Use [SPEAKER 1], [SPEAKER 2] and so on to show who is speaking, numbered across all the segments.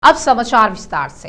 [SPEAKER 1] अब समाचार विस्तार से।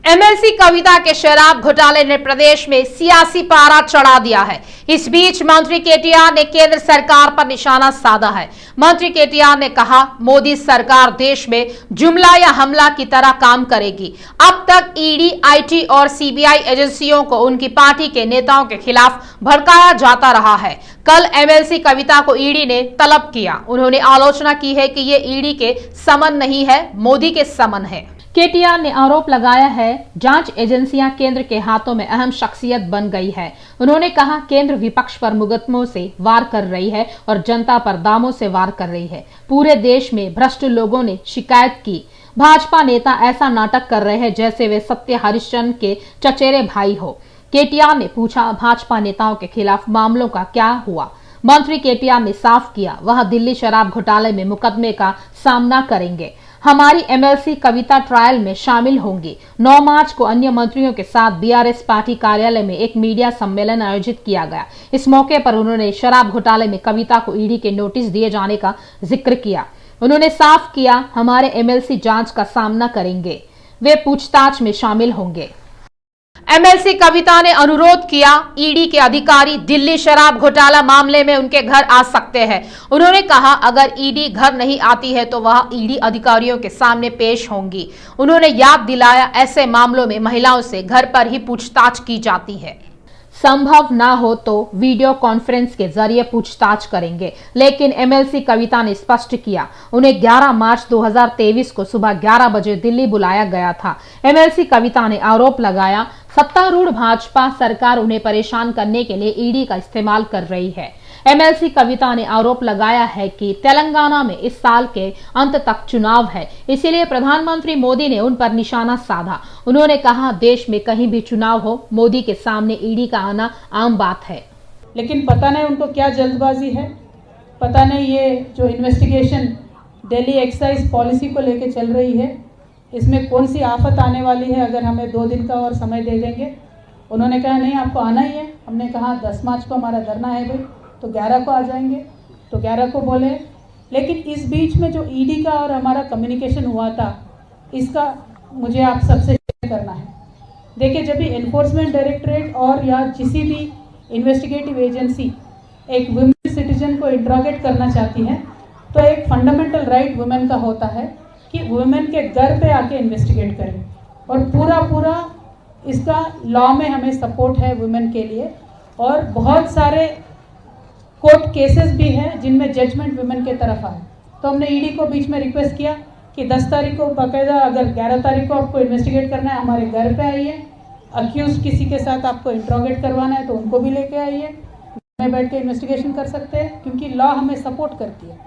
[SPEAKER 1] एमएलसी कविता के शराब घोटाले ने प्रदेश में सियासी पारा चढ़ा दिया है। इस बीच मंत्री केटीआर ने केंद्र सरकार पर निशाना साधा है। मंत्री केटीआर ने कहा, मोदी सरकार देश में जुमला या हमला की तरह काम करेगी। अब तक ईडी, आईटी और सीबीआई एजेंसियों को उनकी पार्टी के नेताओं के खिलाफ भड़काया जाता रहा है। कल एमएलसी कविता को ईडी ने तलब किया। उन्होंने आलोचना की है कि ये ईडी के समन नहीं है, मोदी के समन है। केटीआर ने आरोप लगाया है, जांच एजेंसियां केंद्र के हाथों में अहम शख्सियत बन गई है। उन्होंने कहा, केंद्र विपक्ष पर मुकदमों से वार कर रही है और जनता पर दामों से वार कर रही है। पूरे देश में भ्रष्ट लोगों ने शिकायत की। भाजपा नेता ऐसा नाटक कर रहे हैं जैसे वे सत्य हरिश्चंद्र के चचेरे भाई हो। केटीआर ने पूछा, भाजपा नेताओं के खिलाफ मामलों का क्या हुआ? मंत्री केटीआर ने साफ किया, वह दिल्ली शराब घोटाले में मुकदमे का सामना करेंगे। हमारी एमएलसी कविता ट्रायल में शामिल होंगी। 9 मार्च को अन्य मंत्रियों के साथ बीआरएस पार्टी कार्यालय में एक मीडिया सम्मेलन आयोजित किया गया। इस मौके पर उन्होंने शराब घोटाले में कविता को ईडी के नोटिस दिए जाने का जिक्र किया। उन्होंने साफ किया, हमारे एमएलसी जांच का सामना करेंगे, वे पूछताछ में शामिल होंगे। एमएलसी कविता ने अनुरोध किया, ईडी के अधिकारी दिल्ली शराब घोटाला मामले में उनके घर आ सकते हैं। उन्होंने कहा, अगर ईडी घर नहीं आती है तो वह ईडी अधिकारियों के सामने पेश होंगी। उन्होंने याद दिलाया, ऐसे मामलों में महिलाओं से घर पर ही पूछताछ की जाती है। संभव ना हो तो वीडियो कॉन्फ्रेंस के जरिए पूछताछ करेंगे। लेकिन एमएलसी कविता ने स्पष्ट किया, उन्हें 11 मार्च 2023 को सुबह 11 बजे दिल्ली बुलाया गया था। एमएलसी कविता ने आरोप लगाया, सत्तारूढ़ भाजपा सरकार उन्हें परेशान करने के लिए ईडी का इस्तेमाल कर रही है। एमएलसी कविता ने आरोप लगाया है कि तेलंगाना में इस साल के अंत तक चुनाव है, इसीलिए प्रधानमंत्री मोदी ने उन पर निशाना साधा। उन्होंने कहा, देश में कहीं भी चुनाव हो, मोदी के सामने ईडी का आना आम बात है।
[SPEAKER 2] लेकिन पता नहीं उनको क्या जल्दबाजी है, पता नहीं ये जो इन्वेस्टिगेशन दिल्ली एक्साइज पॉलिसी को लेके चल रही है, इसमें कौन सी आफत आने वाली है अगर हमें 2 दिन का और समय दे देंगे। उन्होंने कहा, नहीं आपको आना ही है। हमने कहा 10 मार्च को हमारा धरना है भाई, तो 11 को आ जाएंगे, तो 11 को बोले। लेकिन इस बीच में जो ईडी का और हमारा कम्युनिकेशन हुआ था, इसका मुझे आप सबसे शेयर करना है। देखिए, जब भी एनफोर्समेंट डायरेक्टरेट और या किसी भी इन्वेस्टिगेटिव एजेंसी एक वुमेन सिटीजन को इंट्रोगेट करना चाहती है, तो एक फंडामेंटल राइट वुमेन का होता है कि वुमेन के घर पे आके इन्वेस्टिगेट करें। और पूरा इसका लॉ में हमें सपोर्ट है वुमेन के लिए। और बहुत सारे कोर्ट केसेस भी हैं जिनमें जजमेंट वुमेन के तरफ आए। तो हमने ईडी को बीच में रिक्वेस्ट किया कि 10 तारीख को बाकायदा, अगर 11 तारीख को आपको इन्वेस्टिगेट करना है, हमारे घर पे आइए। अक्यूज किसी के साथ आपको इंट्रोगेट करवाना है तो उनको भी लेके आइए, घर में बैठ के इन्वेस्टिगेशन कर सकते हैं, क्योंकि लॉ हमें सपोर्ट करती है।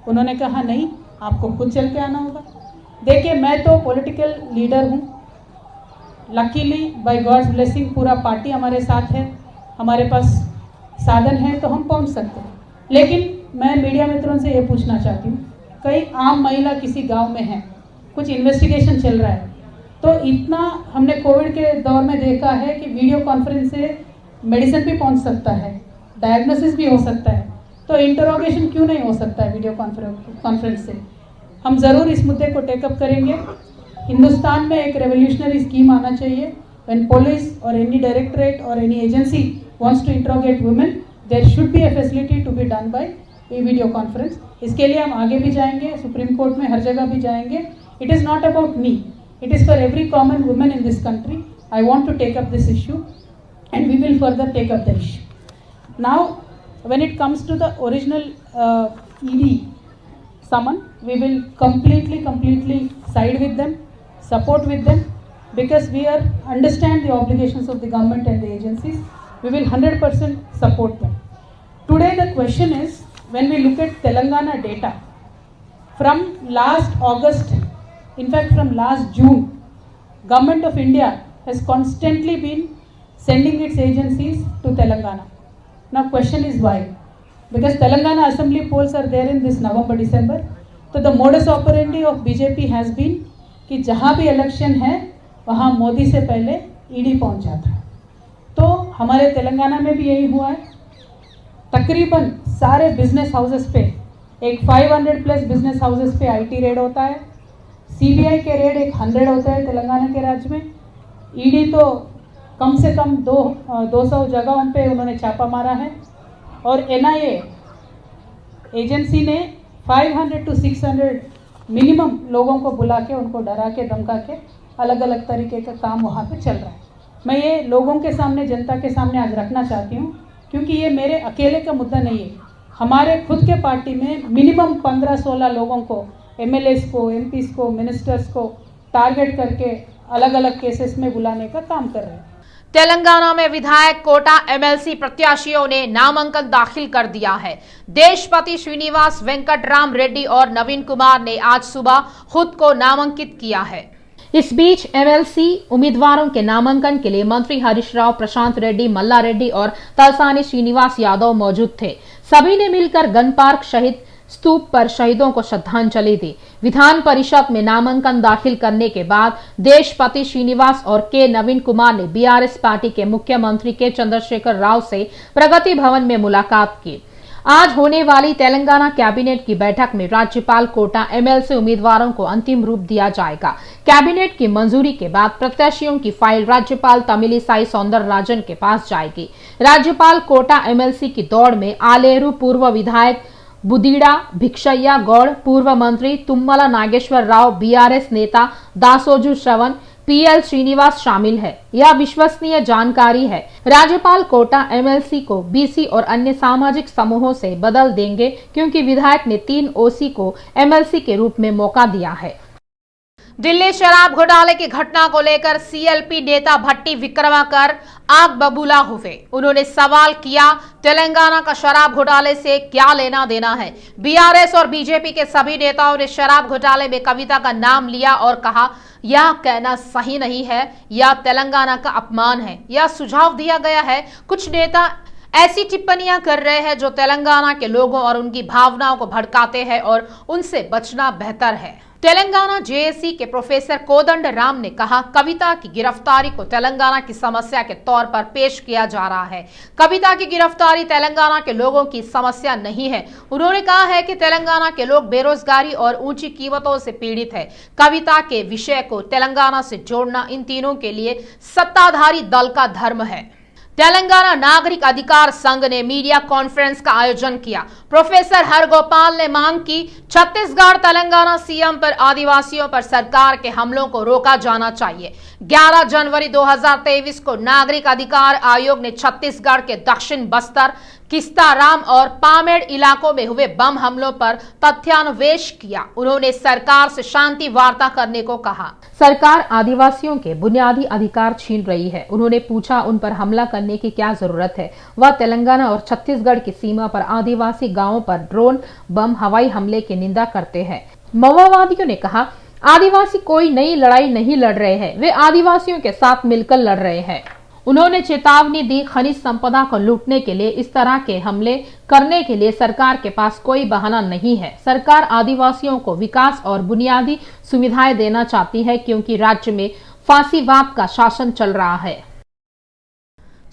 [SPEAKER 2] उन्होंने कहा, नहीं आपको खुद चल के आना होगा। देखिए, मैं तो पॉलिटिकल लीडर हूँ, लकीली बाय गॉड्स ब्लेसिंग पूरा पार्टी हमारे साथ है, हमारे पास साधन है तो हम पहुंच सकते हैं। लेकिन मैं मीडिया मित्रों से ये पूछना चाहती हूँ, कई आम महिला किसी गांव में है, कुछ इन्वेस्टिगेशन चल रहा है, तो इतना हमने कोविड के दौर में देखा है कि वीडियो कॉन्फ्रेंस से मेडिसिन भी पहुंच सकता है, डायग्नोसिस भी हो सकता है, तो इंटरोगेशन क्यों नहीं हो सकता है वीडियो कॉन्फ्रेंस से? हम ज़रूर इस मुद्दे को टेकअप करेंगे। हिंदुस्तान में एक रेवोल्यूशनरी स्कीम आना चाहिए। व्हेन पुलिस और एनी डायरेक्टरेट और any agency wants to interrogate women, there should be a facility to be done by a video conference. इसके लिए हम आगे भी जाएंगे, सुप्रीम कोर्ट में हर जगह भी जाएंगे। It is not about me, it is for every common woman in this country. I want to take up this issue and we will further take up the issue. Now, when it comes to the original ED summon, we will completely side with them, support with them, because we understand the obligations of the government and the agencies. We will 100% support them. Today the question is, when we look at Telangana data, from last August, in fact from last June, Government of India has constantly been sending its agencies to Telangana. Now question is why? Because Telangana assembly polls are there in this November, December. So the modus operandi of BJP has been कि जहाँ भी election है वहाँ मोदी से पहले ED पहुँच जाता है। तो हमारे तेलंगाना में भी यही हुआ है। तकरीबन सारे बिजनेस हाउसेस पे, एक 500 प्लस बिजनेस हाउसेस पे आईटी रेड होता है। सीबीआई के रेड एक 100 होता है तेलंगाना के राज्य में। ईडी तो कम से कम 200 जगहों पे उन्होंने छापा मारा है और एनआईए एजेंसी ने 500 to 600 मिनिमम लोगों को बुला के उनको डरा के धमका के अलग अलग तरीके का काम वहाँ पे चल रहा है। मैं ये लोगों के सामने, जनता के सामने आज रखना चाहती हूँ, क्योंकि ये मेरे अकेले का मुद्दा नहीं है। हमारे खुद के पार्टी में मिनिमम 15-16 लोगों को, एमएलएस को, एमपीस को, मिनिस्टर्स को टारगेट करके अलग अलग केसेस में बुलाने का काम कर रहे हैं।
[SPEAKER 1] तेलंगाना में विधायक कोटा एमएलसी प्रत्याशियों ने नामांकन दाखिल कर दिया है। देशपति श्रीनिवास वेंकटराम रेड्डी और नवीन कुमार ने आज सुबह खुद को नामांकित किया है। इस बीच एमएलसी उम्मीदवारों के नामांकन के लिए मंत्री हरीश राव, प्रशांत रेड्डी, मल्ला रेड्डी और तलसानी श्रीनिवास यादव मौजूद थे। सभी ने मिलकर गन पार्क शहीद स्तूप पर शहीदों को श्रद्धांजलि दी। विधान परिषद में नामांकन दाखिल करने के बाद देशपति श्रीनिवास और के नवीन कुमार ने बीआरएस पार्टी के मुख्यमंत्री के चंद्रशेखर राव से प्रगति भवन में मुलाकात की। आज होने वाली तेलंगाना कैबिनेट की बैठक में राज्यपाल कोटा एमएलसी उम्मीदवारों को अंतिम रूप दिया जाएगा। कैबिनेट की मंजूरी के बाद प्रत्याशियों की फाइल राज्यपाल तमिलिसाई सौंदरराजन के पास जाएगी। राज्यपाल कोटा एमएलसी की दौड़ में आलेरू पूर्व विधायक बुदीड़ा भिक्षय्या गौड़, पूर्व मंत्री तुम्मला नागेश्वर राव, बीआरएस नेता दासोजू श्रवण, पीएल श्रीनिवास शामिल है। यह विश्वसनीय जानकारी है। राज्यपाल कोटा एमएलसी को बीसी और अन्य सामाजिक समूहों से बदल देंगे, क्योंकि विधायक ने 3 ओसी को एमएलसी के रूप में मौका दिया है। दिल्ली शराब घोटाले की घटना को लेकर सीएलपी नेता भट्टी विक्रमाकर आग बबूला हुए। उन्होंने सवाल किया, तेलंगाना का शराब घोटाले से क्या लेना देना है। बीआरएस और बीजेपी के सभी नेताओं ने शराब घोटाले में कविता का नाम लिया और कहा यह कहना सही नहीं है, यह तेलंगाना का अपमान है। यह सुझाव दिया गया है, कुछ नेता ऐसी टिप्पणियां कर रहे हैं जो तेलंगाना के लोगों और उनकी भावनाओं को भड़काते हैं और उनसे बचना बेहतर है। तेलंगाना जेएसी के प्रोफेसर कोदंड राम ने कहा, कविता की गिरफ्तारी को तेलंगाना की समस्या के तौर पर पेश किया जा रहा है। कविता की गिरफ्तारी तेलंगाना के लोगों की समस्या नहीं है। उन्होंने कहा है कि तेलंगाना के लोग बेरोजगारी और ऊंची कीमतों से पीड़ित है। कविता के विषय को तेलंगाना से जोड़ना इन तीनों के लिए सत्ताधारी दल का धर्म है। तेलंगाना नागरिक अधिकार संघ ने मीडिया कॉन्फ्रेंस का आयोजन किया। प्रोफेसर हरगोपाल ने मांग की, छत्तीसगढ़ तेलंगाना सीएम पर आदिवासियों पर सरकार के हमलों को रोका जाना चाहिए। 11 जनवरी 2023 को नागरिक अधिकार आयोग ने छत्तीसगढ़ के दक्षिण बस्तर, किस्ताराम और पामेड़ इलाकों में हुए बम हमलों पर तथ्यान्वेष किया। उन्होंने सरकार से शांति वार्ता करने को कहा। सरकार आदिवासियों के बुनियादी अधिकार छीन रही है। उन्होंने पूछा, उन पर हमला करने की क्या जरूरत है। वह तेलंगाना और छत्तीसगढ़ की सीमा पर आदिवासी गांवों पर ड्रोन बम हवाई हमले की निंदा करते हैं। माओवादियों ने कहा, आदिवासी कोई नई लड़ाई नहीं लड़ रहे हैं, वे आदिवासियों के साथ मिलकर लड़ रहे हैं। उन्होंने चेतावनी दी, खनिज संपदा को लूटने के लिए इस तरह के हमले करने के लिए सरकार के पास कोई बहाना नहीं है। सरकार आदिवासियों को विकास और बुनियादी सुविधाएं देना चाहती है, क्योंकि राज्य में फांसीवाद का शासन चल रहा है।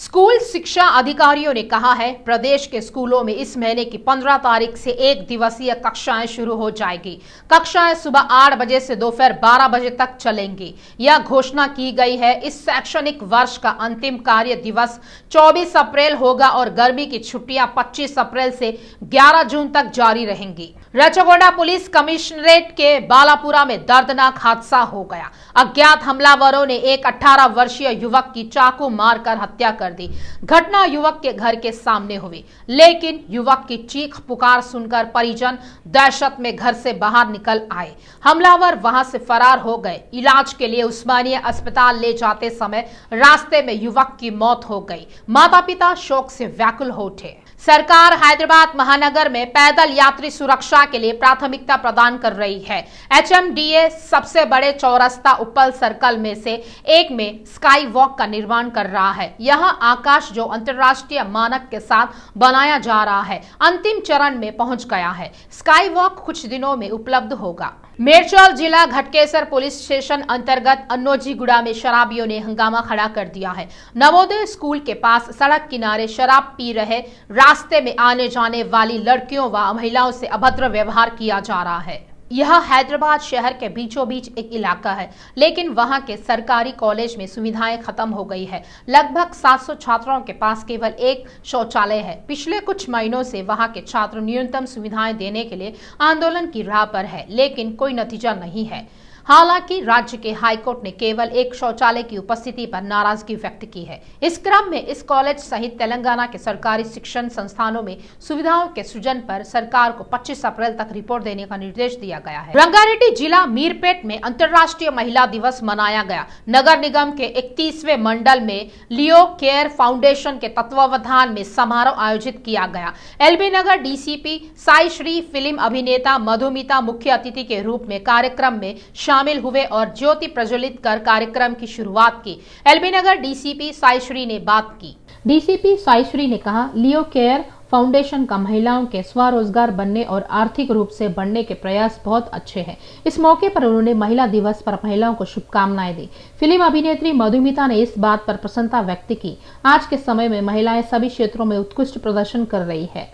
[SPEAKER 1] स्कूल शिक्षा अधिकारियों ने कहा है, प्रदेश के स्कूलों में इस महीने की 15 तारीख से 1 दिवसीय कक्षाएं शुरू हो जाएगी। कक्षाएं सुबह 8 बजे से दोपहर 12 बजे तक चलेंगी। यह घोषणा की गई है। इस शैक्षणिक वर्ष का अंतिम कार्य दिवस 24 अप्रैल होगा और गर्मी की छुट्टियां 25 अप्रैल से 11 जून तक जारी रहेंगी। रचगोड़ा पुलिस कमिश्नरेट के बालापुरा में दर्दनाक हादसा हो गया। अज्ञात हमलावरों ने एक 18 वर्षीय युवक की चाकू मारकर हत्या कर दी। घटना युवक के घर के सामने हुई, लेकिन युवक की चीख पुकार सुनकर परिजन दहशत में घर से बाहर निकल आए। हमलावर वहां से फरार हो गए। इलाज के लिए उस्मानिया अस्पताल ले जाते समय रास्ते में युवक की मौत हो गई। माता पिता शोक से व्याकुल हो उठे। सरकार हैदराबाद महानगर में पैदल यात्री सुरक्षा के लिए प्राथमिकता प्रदान कर रही है। एचएमडीए सबसे बड़े चौरस्ता उप्पल सर्कल में से एक में स्काई वॉक का निर्माण कर रहा है। यह आकाश जो अंतर्राष्ट्रीय मानक के साथ बनाया जा रहा है, अंतिम चरण में पहुंच गया है। स्काई वॉक कुछ दिनों में उपलब्ध होगा। मेरचल जिला घटकेसर पुलिस स्टेशन अंतर्गत अन्नोजीगुड़ा में शराबियों ने हंगामा खड़ा कर दिया है। नवोदय स्कूल के पास सड़क किनारे शराब पी रहे रास्ते में आने जाने वाली लड़कियों व महिलाओं से अभद्र व्यवहार किया जा रहा है। यह हैदराबाद शहर के बीचों बीच एक इलाका है, लेकिन वहां के सरकारी कॉलेज में सुविधाएं खत्म हो गई है। लगभग 700 छात्रों के पास केवल एक शौचालय है। पिछले कुछ महीनों से वहां के छात्र न्यूनतम सुविधाएं देने के लिए आंदोलन की राह पर है, लेकिन कोई नतीजा नहीं है। हालांकि राज्य के हाईकोर्ट ने केवल एक शौचालय की उपस्थिति पर नाराजगी व्यक्त की है। इस क्रम में इस कॉलेज सहित तेलंगाना के सरकारी शिक्षण संस्थानों में सुविधाओं के सृजन पर सरकार को 25 अप्रैल तक रिपोर्ट देने का निर्देश दिया गया है। रंगारेड्डी जिला मीरपेट में अंतर्राष्ट्रीय महिला दिवस मनाया गया। नगर निगम के 31वें मंडल में लियो केयर फाउंडेशन के तत्वावधान में समारोह आयोजित किया गया। एलबी नगर डीसीपी साई श्री, फिल्म अभिनेता मधुमिता मुख्य अतिथि के रूप में कार्यक्रम में शामिल हुए और ज्योति प्रज्वलित कर कार्यक्रम की शुरुआत की। एलबी नगर डीसीपी साई श्री ने बात की। डीसीपी साई श्री ने कहा, लियो केयर फाउंडेशन का महिलाओं के स्वरोजगार बनने और आर्थिक रूप से बढ़ने के प्रयास बहुत अच्छे हैं। इस मौके पर उन्होंने महिला दिवस पर महिलाओं को शुभकामनाएं दी। फिल्म अभिनेत्री मधुमिता ने इस बात पर प्रसन्नता व्यक्त की। आज के समय में महिलाएं सभी क्षेत्रों में उत्कृष्ट प्रदर्शन कर रही है।